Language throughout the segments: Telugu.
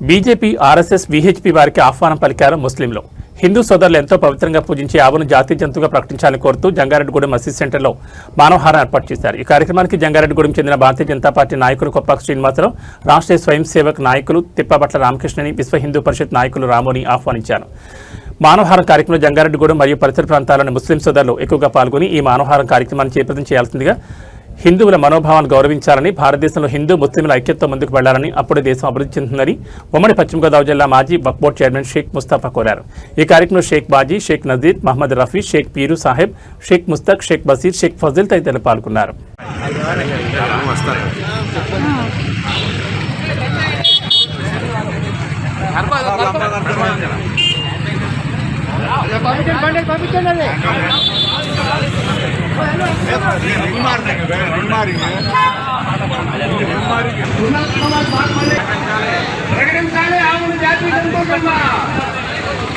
బీజేపీ, ఆర్ఎస్ఎస్, వీహెచ్పీ వారికి ఆహ్వానం పలికారు ముస్లింలు. హిందూ సోదరులు ఎంతో పవిత్రంగా పూజించే ఆవును జాతీయ జంతువుగా ప్రకటించాలని కోరుతూ జంగారెడ్డిగూడెం మసీద్ సెంటర్లో మానవహారం ఏర్పాటు చేశారు. ఈ కార్యక్రమానికి జంగారెడ్డిగూడెం చెందిన భారతీయ జనతా పార్టీ నాయకులు కొప్పాక శ్రీనివాసరావు, రాష్ట్రీయ స్వయం సేవక్ నాయకులు తిప్పబట్ల రామకృష్ణని, విశ్వ హిందూ పరిషత్ నాయకులు రాముని ఆహ్వానించారు. మానవహారం కార్యక్రమంలో జంగారెడ్డిగూడెం మరియు పరిసర ప్రాంతాల్లోని ముస్లిం సోదరులు ఎక్కువగా పాల్గొని ఈ మానవహారం కార్యక్రమాన్ని చేపట్టం చేయాల్సిందిగా, హిందువుల మనోభావాన్ని గౌరవించాలని, భారతదేశంలో హిందూ ముస్లింల ఐక్యతతో ముందుకు వెళ్లాలని, అప్పుడే దేశం అభివృద్ధి చెందుతుందని ఉమ్మడి పశ్చిమ గోదావరి జిల్లా మాజీ వక్ఫ్ బోర్డు చైర్మన్ షేక్ ముస్తాఫా కోరారు. ఈ కార్యక్రమంలో షేక్ బాజీ, షేక్ నజీర్, మహమ్మద్ రఫీ, షేక్ పీరు సాహెబ్, షేక్ ముస్తక్, షేక్ బసీర్, షేక్ ఫజిల్ తదితరులు పాల్గొన్నారు. ప్రకటించాలి ఆవును జాతీయ జంతువు కింద,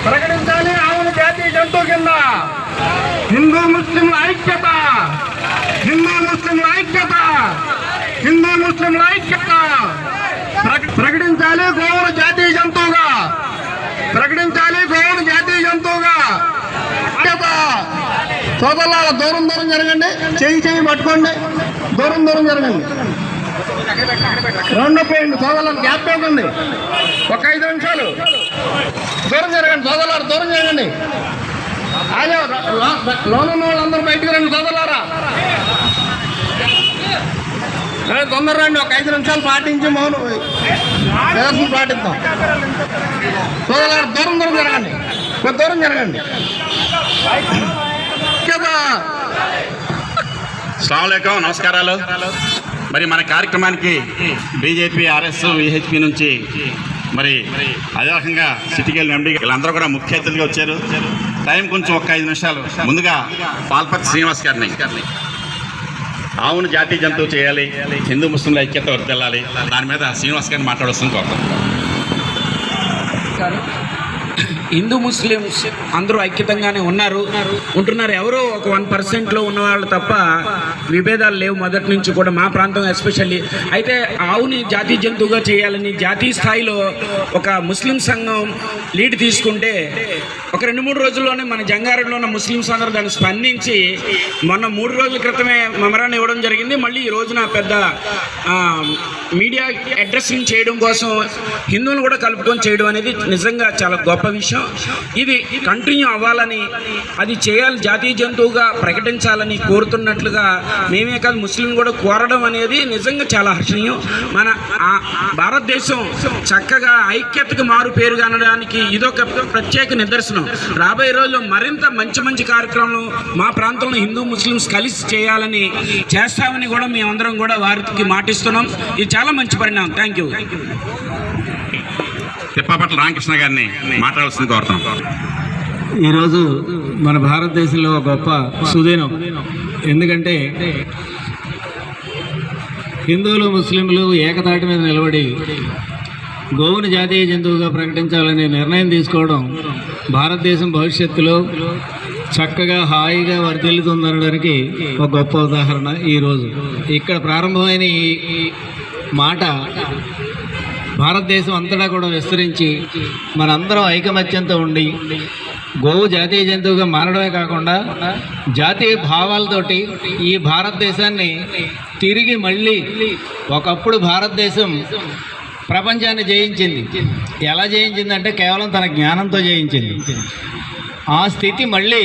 ప్రకటించాలి ఆవును జాతీయ జంతువు కింద. హిందూ ముస్లింల ఐక్యత, హిందూ ముస్లింల ఐక్యత, హిందూ ముస్లింల ఐక్యత. ప్రకటించాలి గోవును జాతీయ జంతువుగా, ప్రకటించాలి గోవును జాతీయ జంతువుగా. సోదరుల దూరం దూరం జరగండి, చెయ్యి పట్టుకోండి, దూరం దూరం జరగండి. రెండు పోయింది సోదరులను గ్యాప్ ఇవ్వండి, ఒక 5 నిమిషాలు దూరం జరగండి. సోదరులారా దూరం జరగండి, లోనున్న వాళ్ళందరూ బయటకు రండి. సోదరులారా తొందర రండి, ఒక 5 నిమిషాలు పాటించి మౌనం ప్రదర్శన పాటిద్దాం. సోదరులారా దూరం దూరం జరగండి, కొంత దూరం జరగండి. అస్సలాముఅలైకుం, నమస్కారాలు. మరి మన కార్యక్రమానికి బీజేపీ, ఆర్ఎస్, వీహెచ్పీ నుంచి మరి అదే రకంగా సిటీకెళ్ళిన ఎండి వీళ్ళందరూ కూడా ముఖ్య అతిథిగా వచ్చారు. టైం కొంచెం ఒక 5 నిమిషాలు ముందుగా పాల్పతి శ్రీనివాస్ గారిని ఆవును జాతీయ జంతువు చేయాలి, హిందూ ముస్లింల ఐక్యత వర్ధిల్లాలి, దాని మీద శ్రీనివాస్ గారిని మాట్లాడవలసింది కోరుతాం. హిందూ ముస్లిమ్స్ అందరూ ఐక్యతంగానే ఉంటున్నారు. ఎవరో ఒక 1% ఉన్నవాళ్ళు తప్ప విభేదాలు లేవు మొదటి నుంచి కూడా, మా ప్రాంతం ఎస్పెషల్లీ. అయితే ఆవుని జాతీయ జంతువుగా చేయాలని జాతీయ స్థాయిలో ఒక ముస్లిం సంఘం లీడ్ తీసుకుంటే ఒక 2-3 రోజుల్లోనే మన జంగారెడ్డిలో ఉన్న ముస్లిమ్స్ అందరూ దాన్ని స్పందించి మొన్న 3 రోజుల క్రితమే మెమరాన్ని ఇవ్వడం జరిగింది. మళ్ళీ ఈ రోజున పెద్ద మీడియా అడ్రస్సింగ్ చేయడం కోసం హిందువులు కూడా కలుపుకొని చేయడం అనేది నిజంగా చాలా గొప్ప విషయం. ఇది కంటిన్యూ అవ్వాలని, అది చేయాలి, జాతీయ జంతువుగా ప్రకటించాలని కోరుతున్నట్లుగా మేమే కాదు ముస్లింలు కూడా కోరడం అనేది నిజంగా చాలా హర్షణీయం. మన భారతదేశం చక్కగా ఐక్యతకు మారు పేరుగా అనడానికి ఇదొక ప్రత్యేక నిదర్శనం. రాబోయే రోజుల్లో మరింత మంచి కార్యక్రమాలు మా ప్రాంతంలో హిందూ ముస్లిమ్స్ కలిసి చేయాలని చేస్తామని కూడా మేమందరం కూడా వారికి మాటిస్తున్నాం. ఇది చాలా మంచి పరిణామం. Thank you. తిప్పబట్ల రామకృష్ణ గారిని మాట్లాడాల్సింది కోరుతాం. ఈరోజు మన భారతదేశంలో గొప్ప సుదినం. ఎందుకంటే హిందువులు, ముస్లింలు ఏకతాటి మీద నిలబడి గోవును జాతీయ జంతువుగా ప్రకటించాలనే నిర్ణయం తీసుకోవడం భారతదేశం భవిష్యత్తులో చక్కగా హాయిగా వర్ధిల్లుతుందనడానికి ఒక గొప్ప ఉదాహరణ. ఈరోజు ఇక్కడ ప్రారంభమైన ఈ మాట భారతదేశం అంతటా కూడా విస్తరించి మనందరం ఐకమత్యంతో ఉండి గోవు జాతీయ జంతువుగా మారడమే కాకుండా జాతీయ భావాలతోటి ఈ భారతదేశాన్ని తిరిగి మళ్ళీ, ఒకప్పుడు భారతదేశం ప్రపంచాన్ని జయించింది. ఎలా జయించిందంటే కేవలం తన జ్ఞానంతో జయించింది. ఆ స్థితి మళ్ళీ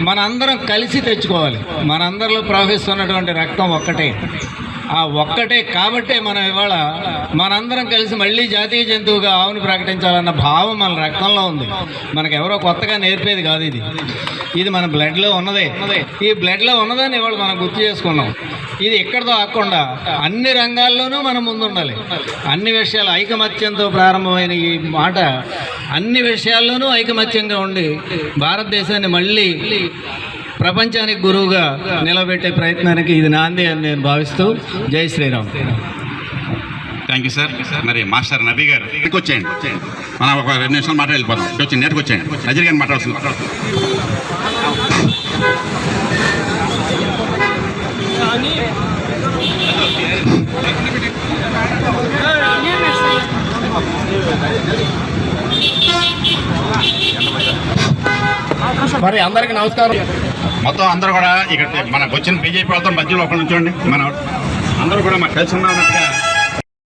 మనందరం కలిసి తెచ్చుకోవాలి. మనందరిలో ప్రవహిస్తున్నటువంటి రక్తం ఒక్కటే. ఆ ఒక్కటే కాబట్టే మనం ఇవాళ మనందరం కలిసి మళ్ళీ జాతీయ జంతువుగా ఆవును ప్రకటించాలన్న భావం మన రక్తంలో ఉంది. మనకెవరో కొత్తగా నేర్పేది కాదు, ఇది మన బ్లడ్లో ఉన్నదే. ఈ బ్లడ్లో ఉన్నదని ఇవాళ మనం గుర్తు చేసుకున్నాం. ఇది ఎక్కడితో ఆకుండా అన్ని రంగాల్లోనూ మనం ముందుండాలి. అన్ని విషయాలు ఐకమత్యంతో ప్రారంభమైన ఈ మాట అన్ని విషయాల్లోనూ ఐకమత్యంగా ఉండి భారతదేశాన్ని మళ్ళీ ప్రపంచానికి గురువుగా నిలబెట్టే ప్రయత్నానికి ఇది నాంది అని నేను భావిస్తూ జై శ్రీరామ్. Thank you sir. మరి మాస్టర్ నబీ గారు ఇక్కడికి వచ్చేయండి, మనం ఒక 2 నిమిషాలు మాట్లాడి వెళ్ళిపోతాం. వచ్చి నేటికి వచ్చేయండి, నజీర్ గారిని మాట్లాడుతుంది. మరి అందరికీ నమస్కారం. మొత్తం అందరూ కూడా ఇక్కడ మనకు వచ్చిన బీజేపీ వాళ్ళతో మధ్యలో ఒకళ్ళు ఉంచండి. మన అందరూ కూడా మాకు కలిసి ఉన్నట్టుగా